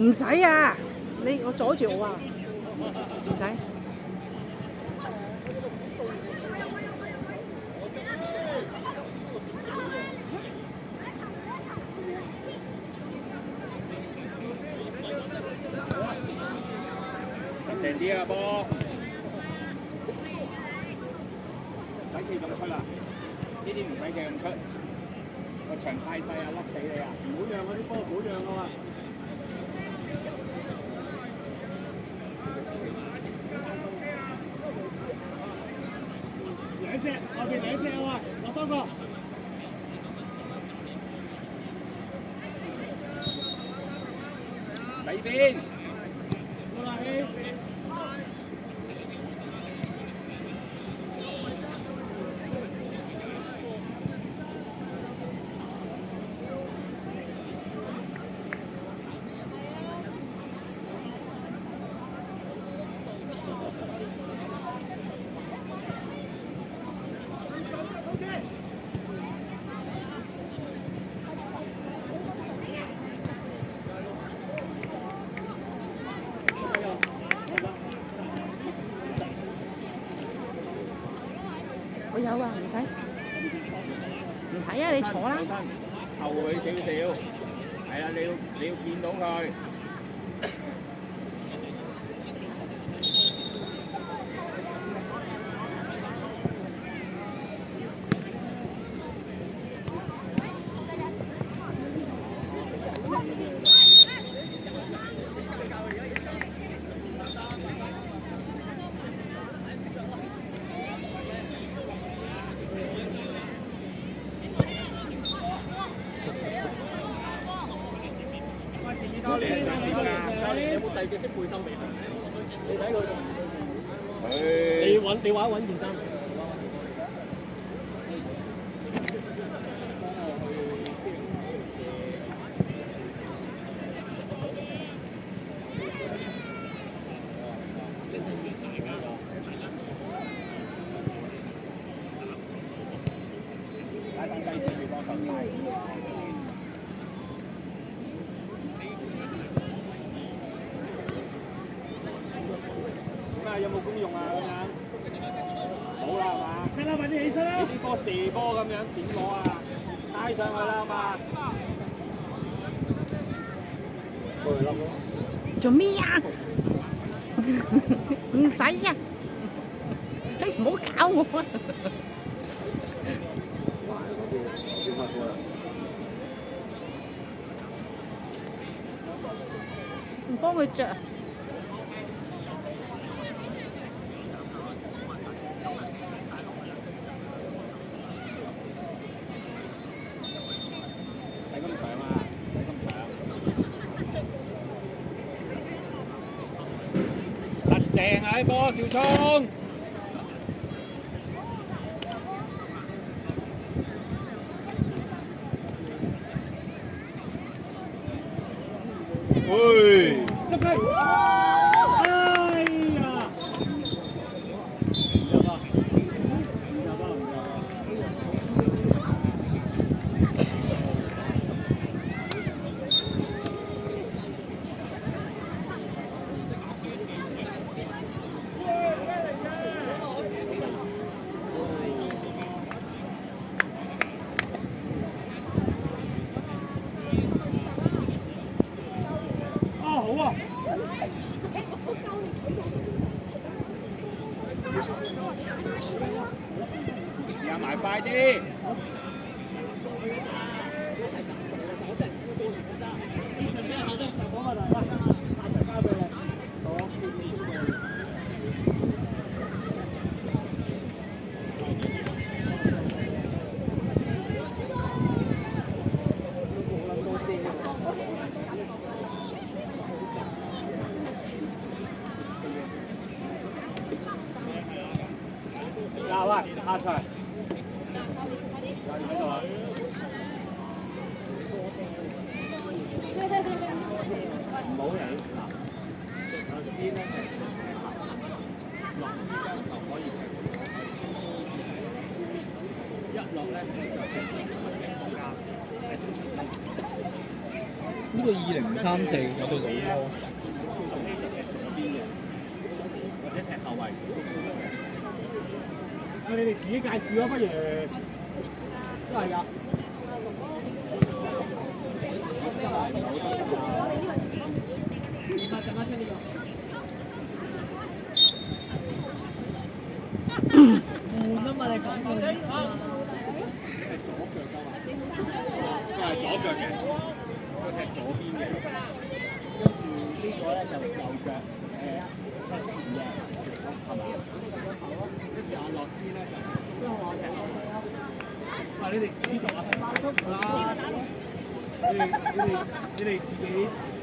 唔使啊，我阻住我啊，唔使。實淨啲啊波，唔使企咁出啦，呢啲唔使企咁出，個場太細啊，笠死你啊！唔好讓嗰啲波，唔好讓啊嘛！兩隻，後邊兩隻啊！落多個。裏邊。好啦，起。我有啊，唔使啊，你坐啦。後佢少少，係啊，你要見到佢。教練有冇第二隻色背心俾佢？你睇佢，你玩揾件衫。拉翻低先，你幫手帶。有冇功用啊？咁樣冇啦係嘛？快啦，快啲起身啦！呢啲波射波咁樣點攞啊？猜上去啦嘛！過嚟笠咯！做咩啊？唔使啊！你唔好搞我啊！唔幫佢着。正啊！啲波，小聰。喂！執佢！哎呀！好啊！試下埋快啲。喂，下場。喺度啊！唔好嚟嗱，邊咧落呢張就可以一落咧就係國家。呢個2034有對老咯。或者踢後衞。你哋自己介紹啊，不如都係㗎。換啊嘛，你講換。係左腳嘅，佢踢左邊嘅，跟住呢個咧就右腳踢前嘅，係嘛？跟住阿樂師咧就雙我踢後衞。你哋自己讀啊，啦！你哋自己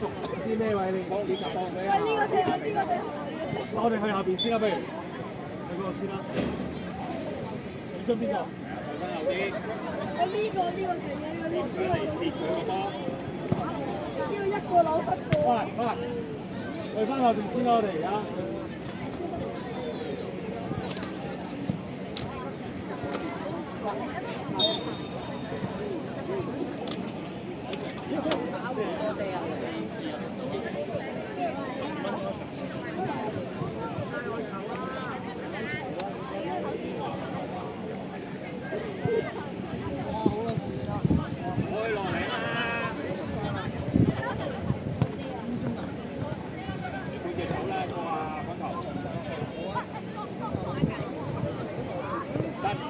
讀啲咩位？你夾檔俾啊！呢個踢啊，呢個踢。我哋去下邊先啦，不如去嗰度先啦。你想邊個？去翻右啲。呢個踢嘅，呢個接佢個波。呢個一個扭得過。喂，去翻後邊先啦，我哋而家。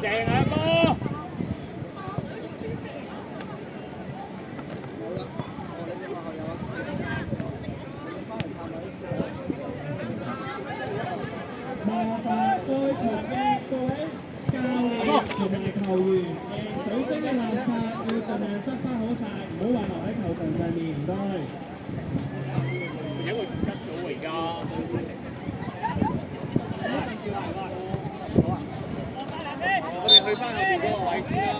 正啊哥！麻煩在場嘅各位教練同埋球員，水晶嘅垃圾要盡量執翻好晒，唔好遺留喺球場上面，唔該。有個吉組而家。我哋去翻後邊嗰個位先啦。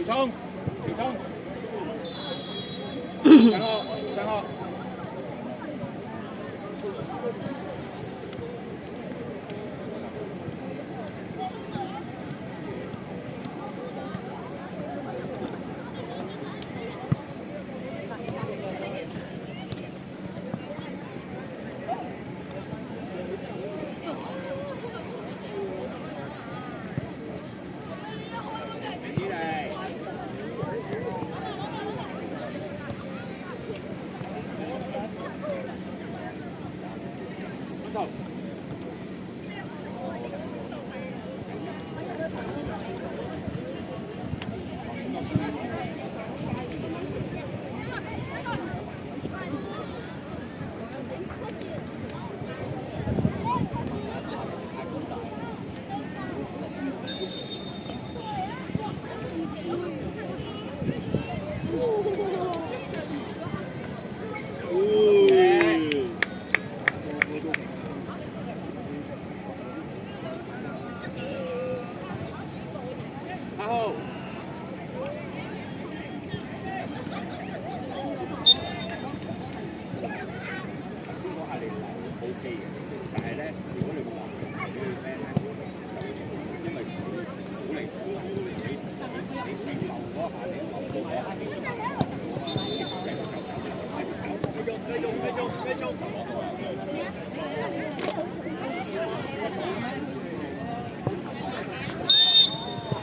小聰，等我。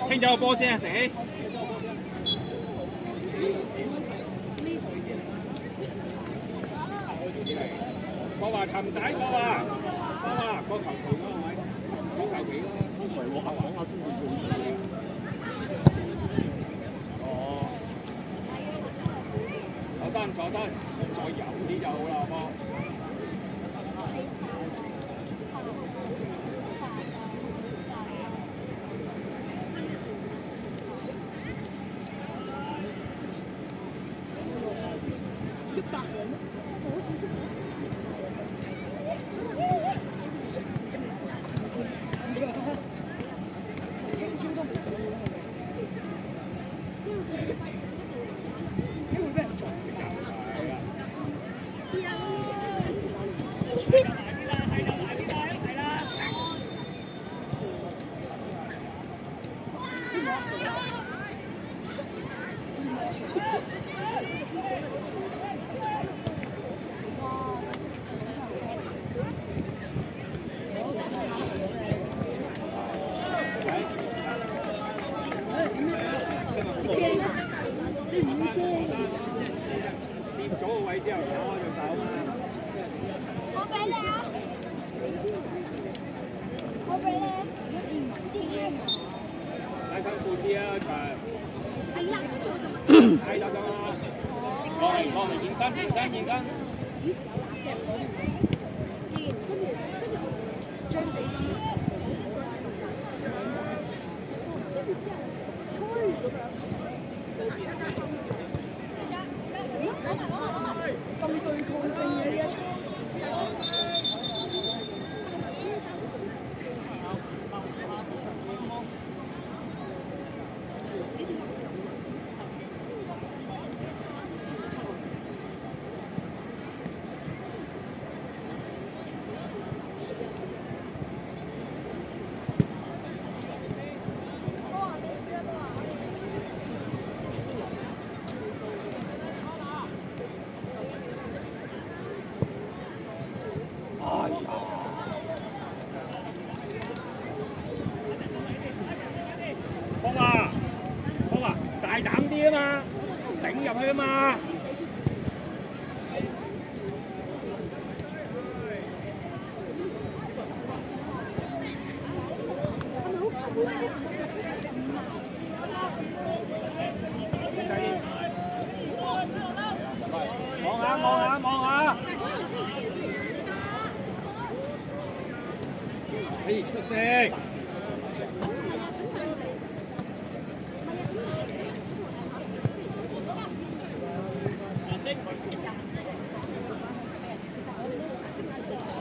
清咗個波先啊，死！我話沉底，我話個球旗咯，係咪？個球旗咯，唔係喎，講下邊個做嘅？哦，坐身，再油啲就好啦，好冇？咗個位之後攞開隻手嘛。我俾你啊！我俾你。知唔知？睇近闊啲啊，長。係啦，睇就咁啦。落嚟，現身。咁對抗性嘅呢一場。方華，大膽啲啊嘛，頂入去啊嘛。望下。哎，出色！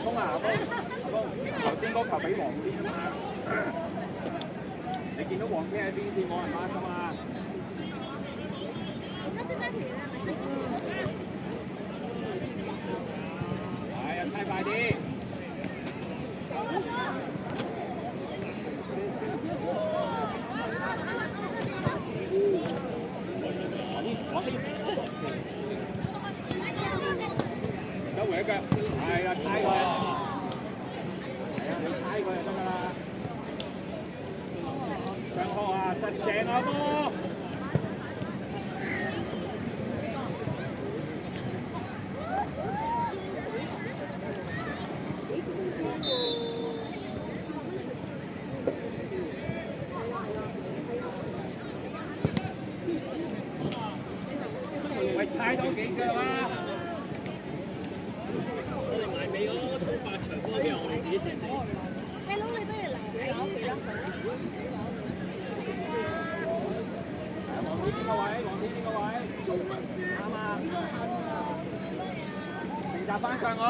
風啊，頭先嗰球俾黃天啊嘛，你見到黃天喺邊線冇人 mark 㗎嘛？係啊，猜快啲！有回一腳，係啊，猜佢。你猜佢就得㗎啦。上課啊，實正啊波！喂，猜多幾腳啦！我哋埋尾嗰8場波之後，我哋自己射。細佬，你不如嚟睇呢度。黃天邊個位？啱啊！成集翻上去。